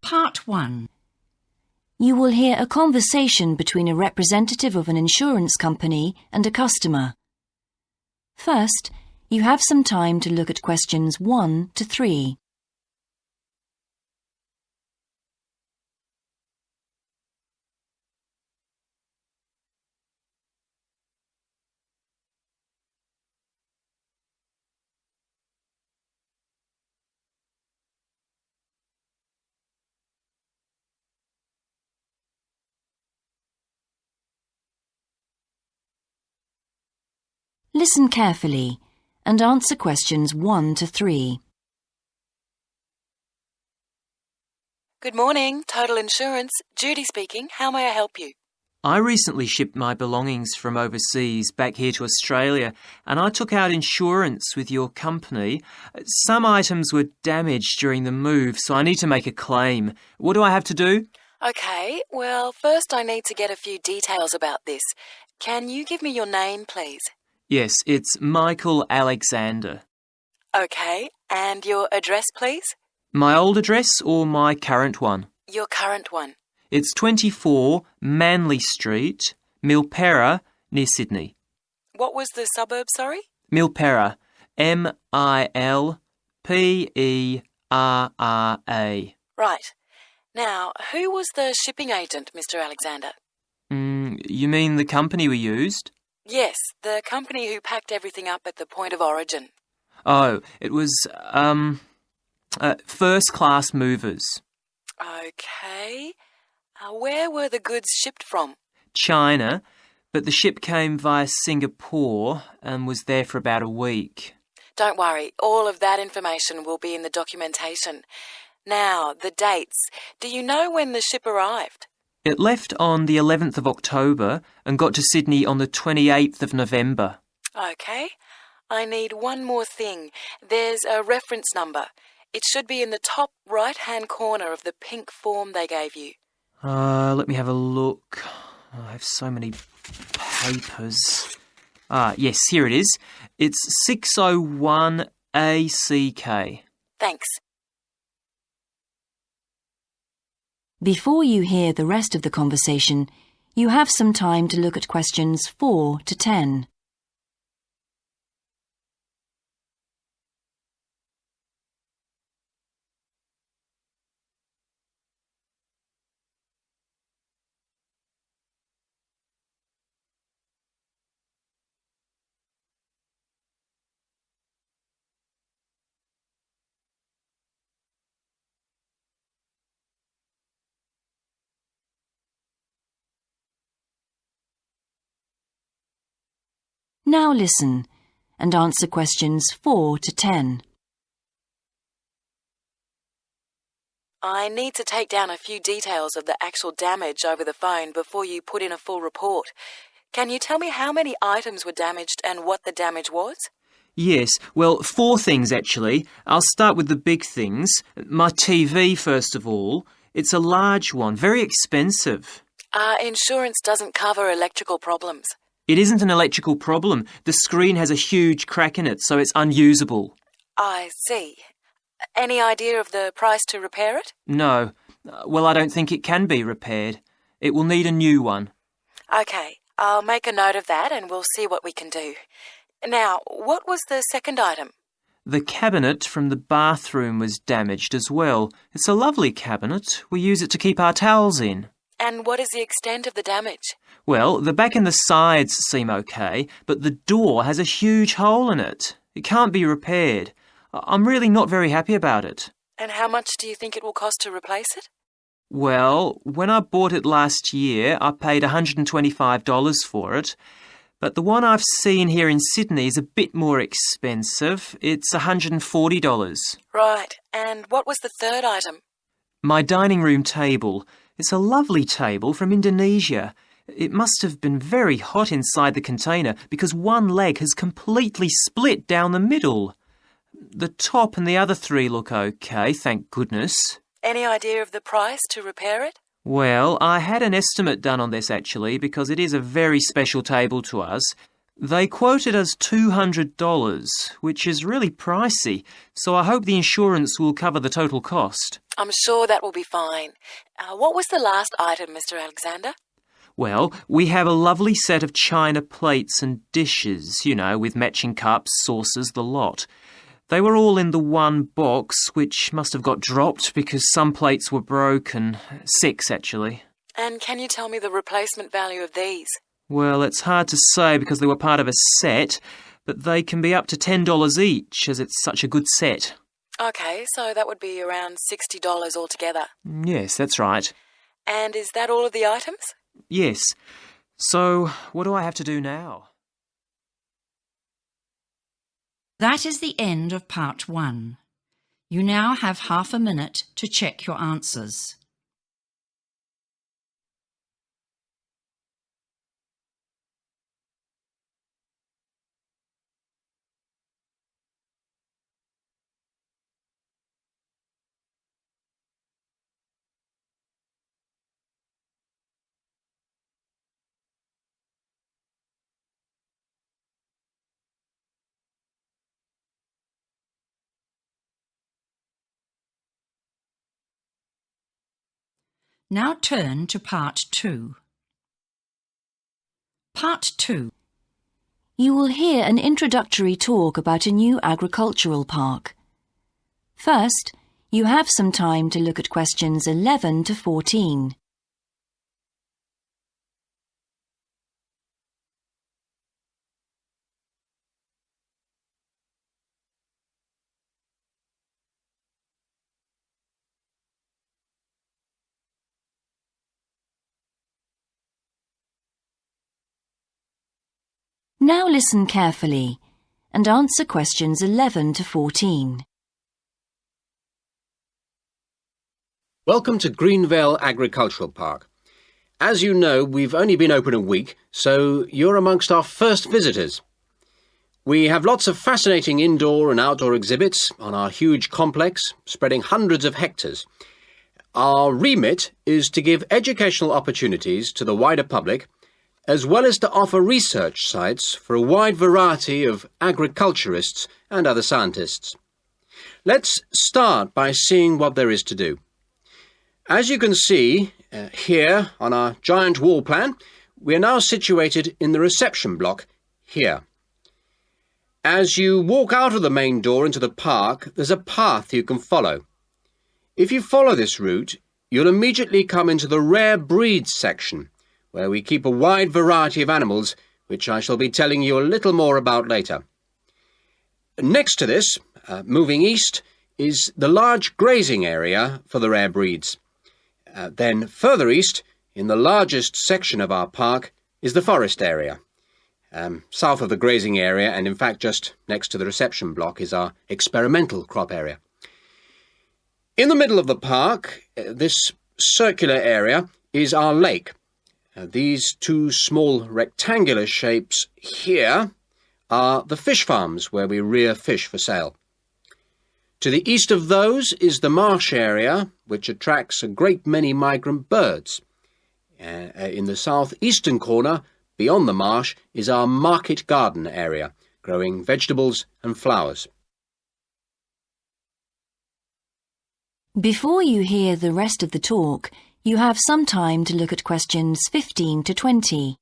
Part 1. You will hear a conversation between a representative of an insurance company and a customer. First, you have some time to look at questions 1 to 3. Listen carefully and answer questions 1 to 3. Good morning, Total Insurance. Judy speaking. How may I help you? I recently shipped my belongings from overseas back here to Australia, and I took out insurance with your company. Some items were damaged during the move, so I need to make a claim. What do I have to do? Okay, well, first I need to get a few details about this. Can you give me your name, please? Yes, it's Michael Alexander. Okay, and your address, please? My old address or my current one? Your current one. It's 24 Manly Street, Milperra, near Sydney. What was the suburb, sorry? Milperra, M-I-L-P-E-R-R-A. Right. Now, who was the shipping agent, Mr. Alexander? You mean the company we used? Yes, the company who packed everything up at the point of origin. Oh, it was, First Class Movers. Okay. Where were the goods shipped from? China, but the ship came via Singapore and was there for about a week. Don't worry, all of that information will be in the documentation. Now, the dates. Do you know when the ship arrived? It left on the 11th of October and got to Sydney on the 28th of November. Okay. I need one more thing. There's a reference number. It should be in the top right-hand corner of the pink form they gave you. Let me have a look. I have so many papers. Yes, here it is. It's 601ACK. Thanks. Before you hear the rest of the conversation, you have some time to look at questions 4 to 10. Now listen and answer questions 4 to 10. I need to take down a few details of the actual damage over the phone before you put in a full report. Can you tell me how many items were damaged and what the damage was? Yes, well, 4 things actually. I'll start with the big things. My TV, first of all. It's a large one, very expensive. Insurance doesn't cover electrical problems. It isn't an electrical problem. The screen has a huge crack in it, so it's unusable. I see. Any idea of the price to repair it? No. Well, I don't think it can be repaired. It will need a new one. Okay, I'll make a note of that and we'll see what we can do. Now, what was the second item? The cabinet from the bathroom was damaged as well. It's a lovely cabinet. We use it to keep our towels in. And what is the extent of the damage? Well, the back and the sides seem okay, but the door has a huge hole in it. It can't be repaired. I'm really not very happy about it. And how much do you think it will cost to replace it? Well, when I bought it last year, I paid $125 for it. But the one I've seen here in Sydney is a bit more expensive. It's $140. Right. And what was the third item? My dining room table. It's a lovely table from Indonesia. It must have been very hot inside the container because one leg has completely split down the middle. The top and the other 3 look okay, thank goodness. Any idea of the price to repair it? Well, I had an estimate done on this actually because it is a very special table to us. They quoted us $200, which is really pricey, so I hope the insurance will cover the total cost. I'm sure that will be fine. What was the last item, Mr. Alexander? Well, we have a lovely set of china plates and dishes, with matching cups, saucers, the lot. They were all in the one box, which must have got dropped because some plates were broken. 6, actually. And can you tell me the replacement value of these? Well, it's hard to say because they were part of a set, but they can be up to $10 each, as it's such a good set. OK, so that would be around $60 altogether. Yes, that's right. And is that all of the items? Yes. So, what do I have to do now? That is the end of part 1. You now have half a minute to check your answers. Now turn to part 2. Part 2. You will hear an introductory talk about a new agricultural park. First, you have some time to look at questions 11 to 14. Now listen carefully and answer questions 11 to 14. Welcome to Greenvale Agricultural Park. As you know, we've only been open a week, so you're amongst our first visitors. We have lots of fascinating indoor and outdoor exhibits on our huge complex, spreading hundreds of hectares. Our remit is to give educational opportunities to the wider public, as well as to offer research sites for a wide variety of agriculturists and other scientists. Let's start by seeing what there is to do. As you can see here on our giant wall plan, we are now situated in the reception block here. As you walk out of the main door into the park, there's a path you can follow. If you follow this route, you'll immediately come into the rare breeds section, where we keep a wide variety of animals, which I shall be telling you a little more about later. Next to this, moving east, is the large grazing area for the rare breeds. Then further east, in the largest section of our park, is the forest area. South of the grazing area, and in fact just next to the reception block, is our experimental crop area. In the middle of the park, this circular area, is our lake. These two small rectangular shapes here are the fish farms where we rear fish for sale. To the east of those is the marsh area, which attracts a great many migrant birds. In the southeastern corner, beyond the marsh, is our market garden area, growing vegetables and flowers. Before you hear the rest of the talk, you have some time to look at questions 15 to 20.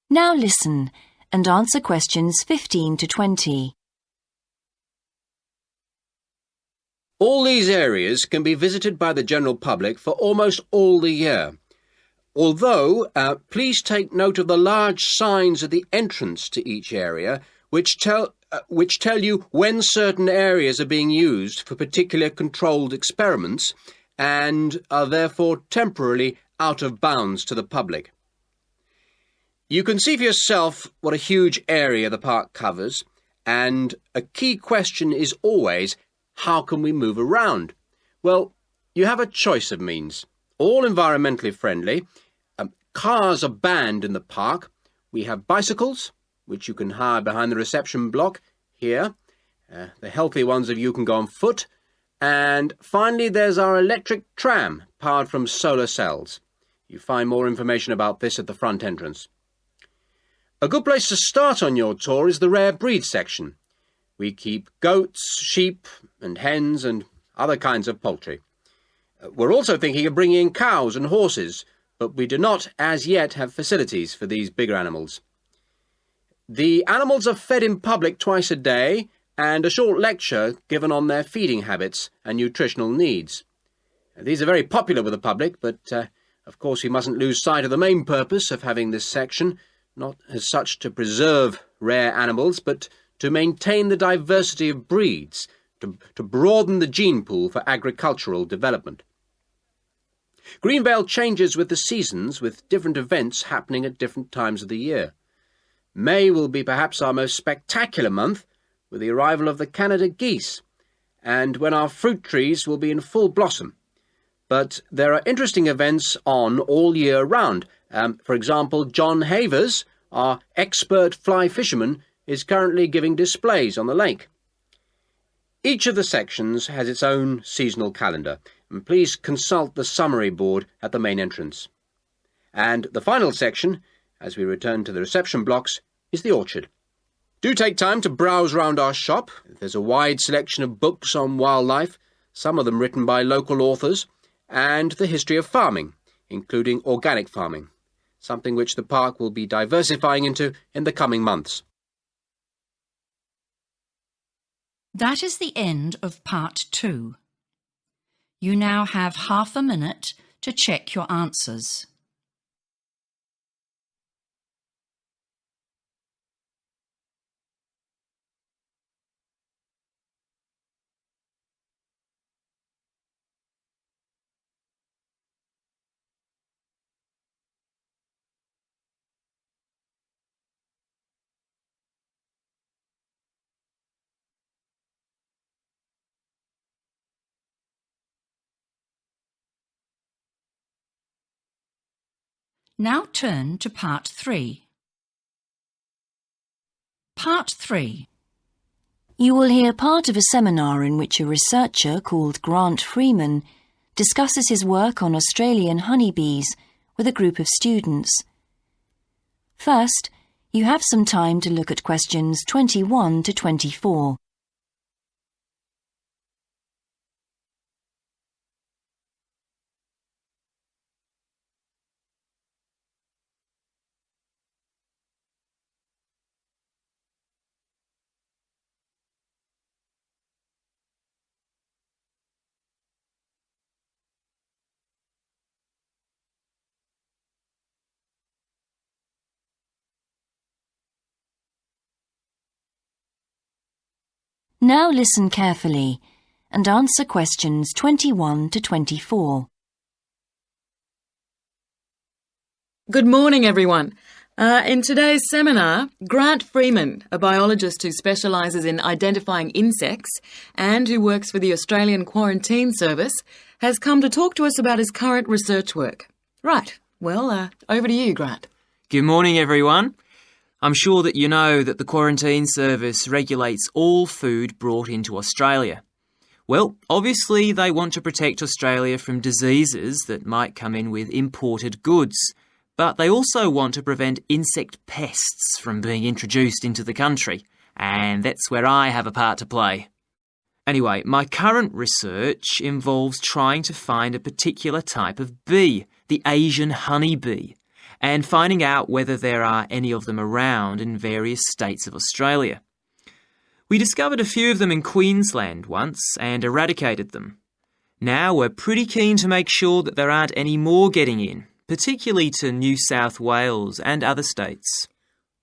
Now listen and answer questions 15 to 20. All these areas can be visited by the general public for almost all the year. Although, please take note of the large signs at the entrance to each area, which tell you when certain areas are being used for particular controlled experiments and are therefore temporarily out of bounds to the public. You can see for yourself what a huge area the park covers, and a key question is always, how can we move around? Well, you have a choice of means, all environmentally friendly. Cars are banned in the park. We have bicycles, which you can hire behind the reception block here. The healthy ones of you can go on foot. And finally, there's our electric tram, powered from solar cells. You find more information about this at the front entrance. A good place to start on your tour is the rare breed section. We keep goats, sheep and hens and other kinds of poultry. We're also thinking of bringing in cows and horses, but we do not as yet have facilities for these bigger animals. The animals are fed in public twice a day, and a short lecture given on their feeding habits and nutritional needs. These are very popular with the public, but of course we mustn't lose sight of the main purpose of having this section, not as such to preserve rare animals, but to maintain the diversity of breeds, to broaden the gene pool for agricultural development. Greenvale changes with the seasons, with different events happening at different times of the year. May will be perhaps our most spectacular month, with the arrival of the Canada geese, and when our fruit trees will be in full blossom. But there are interesting events on all year round. For example, John Havers, our expert fly fisherman, is currently giving displays on the lake. Each of the sections has its own seasonal calendar, and please consult the summary board at the main entrance. And the final section, as we return to the reception blocks, is the orchard. Do take time to browse round our shop. There's a wide selection of books on wildlife, some of them written by local authors, and the history of farming, including organic farming, something which the park will be diversifying into in the coming months. That is the end of part 2. You now have half a minute to check your answers. Now turn to part 3. Part 3. You will hear part of a seminar in which a researcher called Grant Freeman discusses his work on Australian honeybees with a group of students. First, you have some time to look at questions 21 to 24. Now listen carefully and answer questions 21 to 24. Good morning, everyone. In today's seminar, Grant Freeman, a biologist who specialises in identifying insects and who works for the Australian Quarantine Service, has come to talk to us about his current research work. Right, well, over to you, Grant. Good morning, everyone. I'm sure that you know that the Quarantine Service regulates all food brought into Australia. Well, obviously they want to protect Australia from diseases that might come in with imported goods, but they also want to prevent insect pests from being introduced into the country, and that's where I have a part to play. Anyway, my current research involves trying to find a particular type of bee, the Asian honeybee, and finding out whether there are any of them around in various states of Australia. We discovered a few of them in Queensland once and eradicated them. Now we're pretty keen to make sure that there aren't any more getting in, particularly to New South Wales and other states.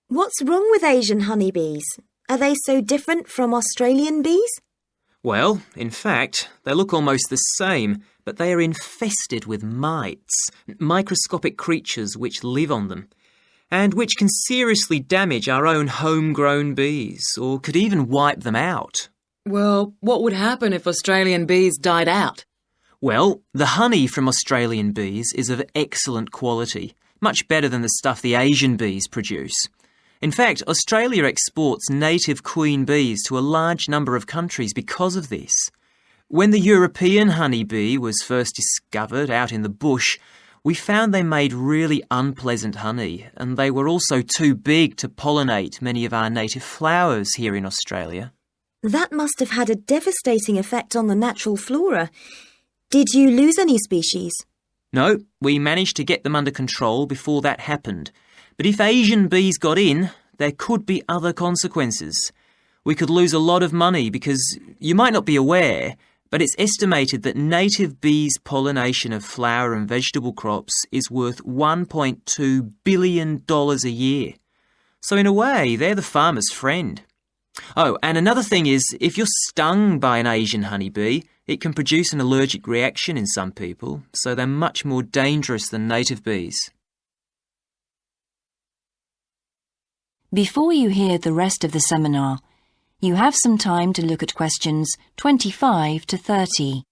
What's wrong with Asian honeybees? Are they so different from Australian bees? Well, in fact, they look almost the same, but they are infested with mites, microscopic creatures which live on them. and which can seriously damage our own homegrown bees, or could even wipe them out. Well, what would happen if Australian bees died out? Well, the honey from Australian bees is of excellent quality, much better than the stuff the Asian bees produce. In fact, Australia exports native queen bees to a large number of countries because of this. When the European honeybee was first discovered out in the bush, we found they made really unpleasant honey, and they were also too big to pollinate many of our native flowers here in Australia. That must have had a devastating effect on the natural flora. Did you lose any species? No, we managed to get them under control before that happened. But if Asian bees got in, there could be other consequences. We could lose a lot of money because, you might not be aware, but it's estimated that native bees' pollination of flower and vegetable crops is worth $1.2 billion a year. So in a way, they're the farmer's friend. Oh, and another thing is, if you're stung by an Asian honeybee, it can produce an allergic reaction in some people, so they're much more dangerous than native bees. Before you hear the rest of the seminar, you have some time to look at questions 25 to 30.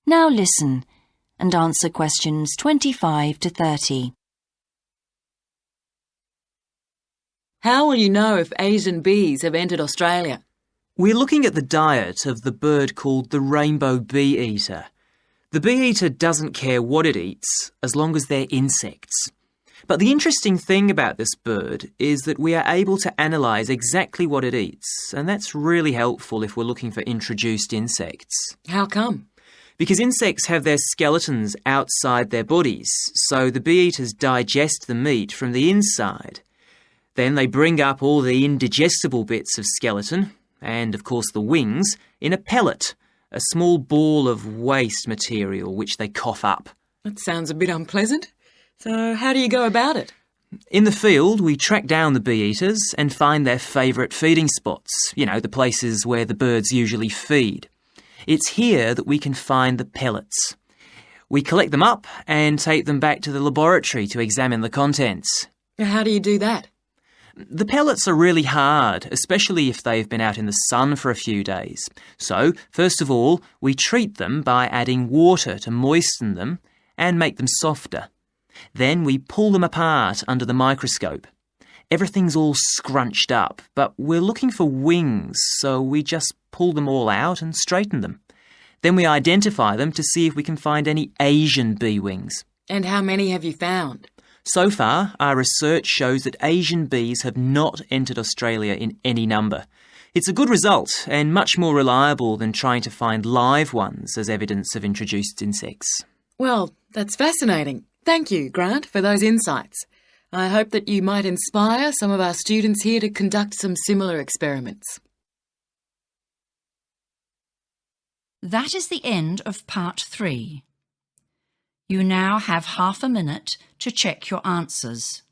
Now listen and answer questions 25 to 30. How will you know if Asian bees have entered Australia? We're looking at the diet of the bird called the rainbow bee-eater. The bee-eater doesn't care what it eats as long as they're insects. But the interesting thing about this bird is that we are able to analyse exactly what it eats, and that's really helpful if we're looking for introduced insects. How come? Because insects have their skeletons outside their bodies, so the bee-eaters digest the meat from the inside. Then they bring up all the indigestible bits of skeleton, and of course the wings, in a pellet, a small ball of waste material which they cough up. That sounds a bit unpleasant. So how do you go about it? In the field, we track down the bee-eaters and find their favourite feeding spots, the places where the birds usually feed. It's here that we can find the pellets. We collect them up and take them back to the laboratory to examine the contents. How do you do that? The pellets are really hard, especially if they've been out in the sun for a few days. So, first of all, we treat them by adding water to moisten them and make them softer. Then we pull them apart under the microscope. Everything's all scrunched up, but we're looking for wings, so we just pull them all out and straighten them. Then we identify them to see if we can find any Asian bee wings. And how many have you found? So far, our research shows that Asian bees have not entered Australia in any number. It's a good result and much more reliable than trying to find live ones as evidence of introduced insects. Well, that's fascinating. Thank you, Grant, for those insights. I hope that you might inspire some of our students here to conduct some similar experiments. That is the end of part 3. You now have half a minute to check your answers.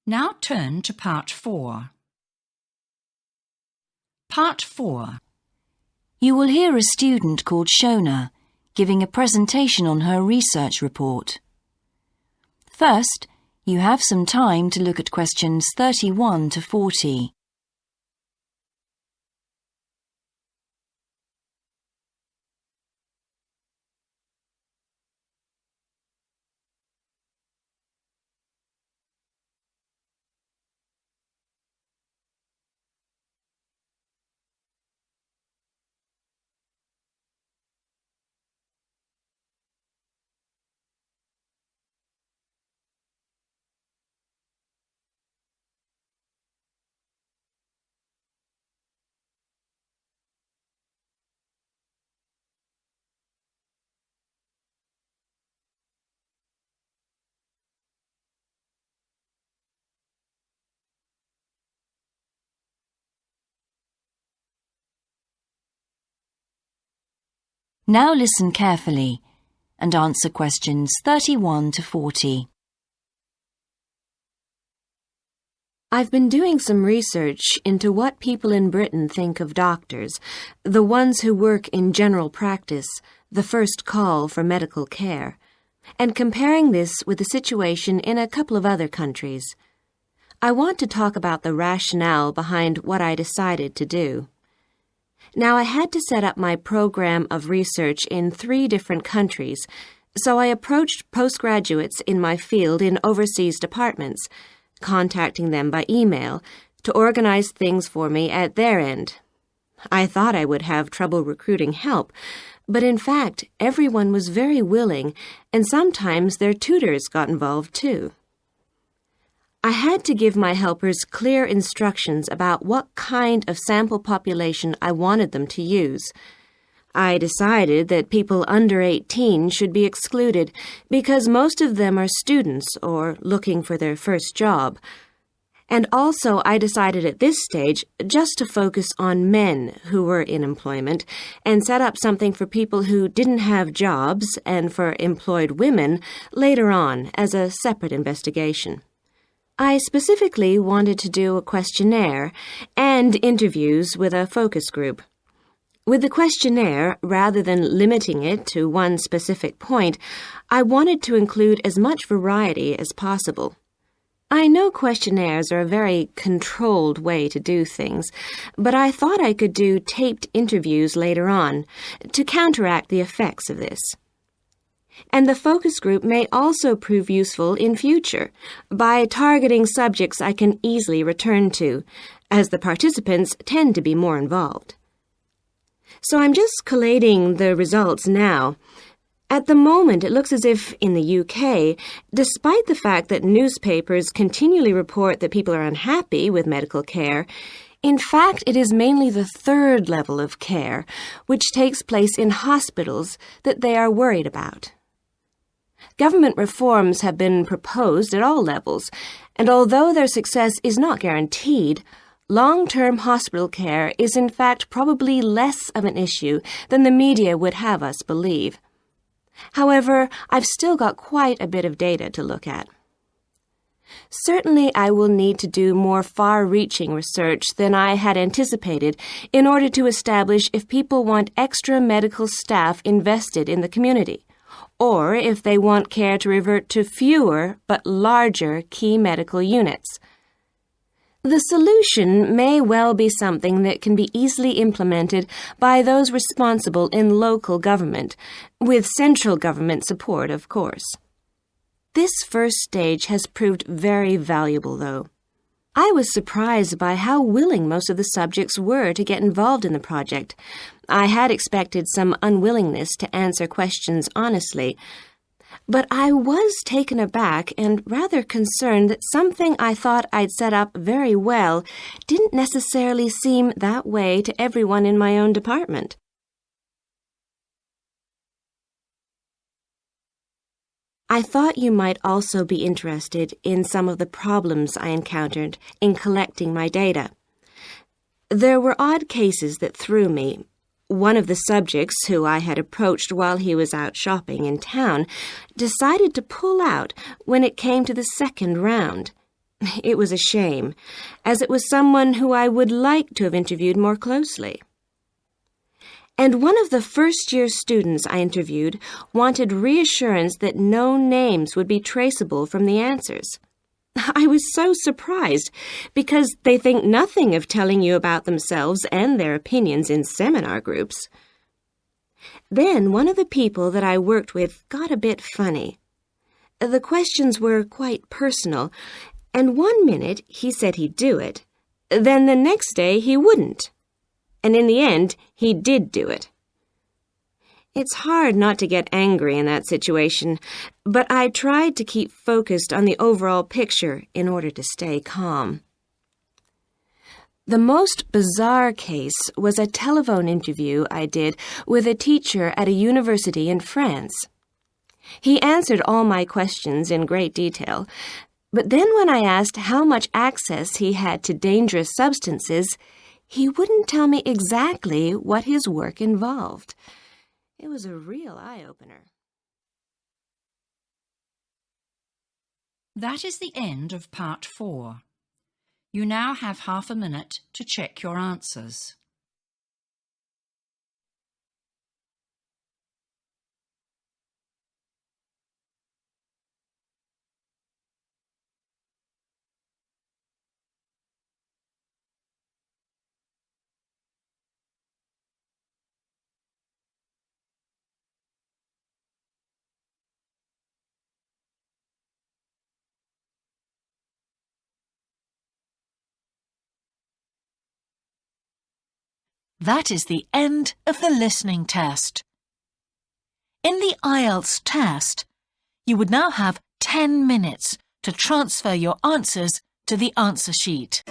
Now turn to part 4. Part 4. You will hear a student called Shona giving a presentation on her research report. First, you have some time to look at questions 31 to 40. Now listen carefully and answer questions 31 to 40. I've been doing some research into what people in Britain think of doctors, the ones who work in general practice, the first call for medical care, and comparing this with the situation in a couple of other countries. I want to talk about the rationale behind what I decided to do. Now, I had to set up my program of research in 3 different countries, so I approached postgraduates in my field in overseas departments, contacting them by email to organize things for me at their end. I thought I would have trouble recruiting help, but in fact, everyone was very willing, and sometimes their tutors got involved too. I had to give my helpers clear instructions about what kind of sample population I wanted them to use. I decided that people under 18 should be excluded because most of them are students or looking for their first job. And also I decided at this stage just to focus on men who were in employment and set up something for people who didn't have jobs and for employed women later on as a separate investigation. I specifically wanted to do a questionnaire and interviews with a focus group. With the questionnaire, rather than limiting it to one specific point, I wanted to include as much variety as possible. I know questionnaires are a very controlled way to do things, but I thought I could do taped interviews later on to counteract the effects of this. And the focus group may also prove useful in future by targeting subjects I can easily return to, as the participants tend to be more involved. So I'm just collating the results now. At the moment, it looks as if in the UK, despite the fact that newspapers continually report that people are unhappy with medical care, in fact, it is mainly the 3rd level of care, which takes place in hospitals, that they are worried about. Government reforms have been proposed at all levels, and although their success is not guaranteed, long-term hospital care is in fact probably less of an issue than the media would have us believe. However, I've still got quite a bit of data to look at. Certainly, I will need to do more far-reaching research than I had anticipated in order to establish if people want extra medical staff invested in the community, or if they want care to revert to fewer but larger key medical units. The solution may well be something that can be easily implemented by those responsible in local government, with central government support, of course. This first stage has proved very valuable, though. I was surprised by how willing most of the subjects were to get involved in the project. I had expected some unwillingness to answer questions honestly, but I was taken aback and rather concerned that something I thought I'd set up very well didn't necessarily seem that way to everyone in my own department. I thought you might also be interested in some of the problems I encountered in collecting my data. There were odd cases that threw me. One of the subjects who I had approached while he was out shopping in town decided to pull out when it came to the 2nd round. It was a shame, as it was someone who I would like to have interviewed more closely. And one of the first-year students I interviewed wanted reassurance that no names would be traceable from the answers. I was so surprised, because they think nothing of telling you about themselves and their opinions in seminar groups. Then one of the people that I worked with got a bit funny. The questions were quite personal, and one minute he said he'd do it, then the next day he wouldn't. And in the end, he did do it. It's hard not to get angry in that situation, but I tried to keep focused on the overall picture in order to stay calm. The most bizarre case was a telephone interview I did with a teacher at a university in France. He answered all my questions in great detail, but then when I asked how much access he had to dangerous substances, he wouldn't tell me exactly what his work involved. It was a real eye-opener. That is the end of part 4. You now have half a minute to check your answers. That is the end of the listening test. In the IELTS test, you would now have 10 minutes to transfer your answers to the answer sheet.